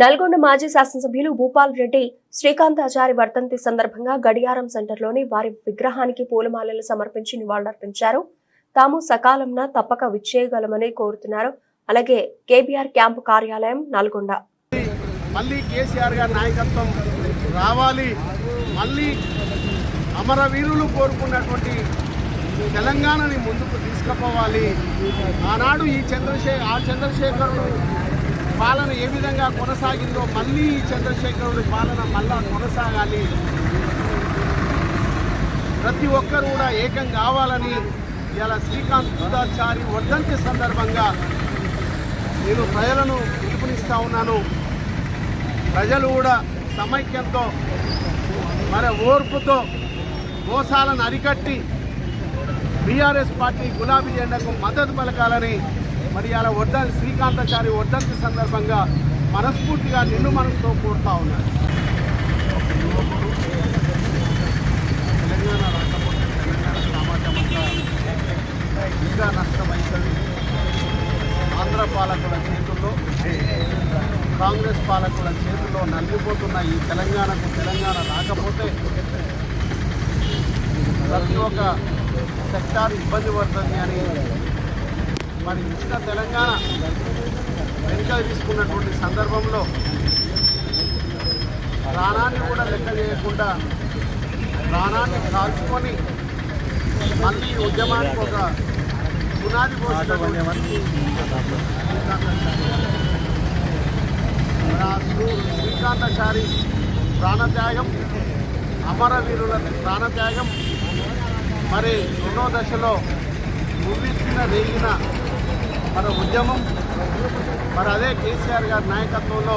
నల్గొండ మాజీ శాసనసభ్యులు భూపాల్ రెడ్డి శ్రీకాంతాచారి వర్ధంతి సందర్భంగా గడియారం సెంటర్లోని వారి విగ్రహానికి పూలమాలలు సమర్పించి నివాళులర్పించారు. తాము సకాలంన తప్పక విచ్చేయగలమని కోరుతున్నారు. అలాగే కేబీఆర్ క్యాంపు కార్యాలయం నల్గొండ. మళ్ళీ కేసీఆర్ గారి నాయకత్వం రావాలి, మళ్ళీ అమరవీరులు కోరుకున్నటువంటి తెలంగాణని ముందుకు తీసుకుపోవాలి. ఆనాడు చంద్రశేఖరుడు పాలన ఏ విధంగా కొనసాగిందో మళ్ళీ ఈ చంద్రశేఖరుడి పాలన మళ్ళా కొనసాగాలి. ప్రతి ఒక్కరు కూడా ఏకం కావాలని ఇలా శ్రీకాంతాచారి వర్ధంతి సందర్భంగా నేను ప్రజలను పిలుపునిస్తూ ఉన్నాను. ప్రజలు కూడా సమైక్యంతో మరి ఓర్పుతో మోసాలను అరికట్టి బీఆర్ఎస్ పార్టీ గులాబీ జెండాకు మద్దతు పలకాలని మరి అలా శ్రీకాంతాచారి వర్ధంతి సందర్భంగా మనస్ఫూర్తిగా నిండు మనసుతో కోరుతా ఉన్నారు. తెలంగాణ రాకపోతే తెలంగాణ సమాజం అంతా ఇంకా నష్టమైంది. ఆంధ్ర పాలకుల చేతుల్లో, కాంగ్రెస్ పాలకుల చేతుల్లో నలిగిపోతున్న ఈ తెలంగాణ రాకపోతే ప్రతి ఒక్క సెక్టార్ ఇబ్బంది పడుతుంది అని మరి ఇచ్చిన తెలంగాణ వెనుక తీసుకున్నటువంటి సందర్భంలో ప్రాణాన్ని కూడా లెక్క చేయకుండా ప్రాణాన్ని కాల్చుకొని మళ్ళీ ఉద్యమానికి ఒక పునాది పోసినటువంటి శ్రీకాంతాచారి ప్రాణత్యాగం, అమరవీరుల ప్రాణత్యాగం మరి రెండో దశలో ముగిసిన రేగిన మన ఉద్యమం మరి అదే కేసీఆర్ గారి నాయకత్వంలో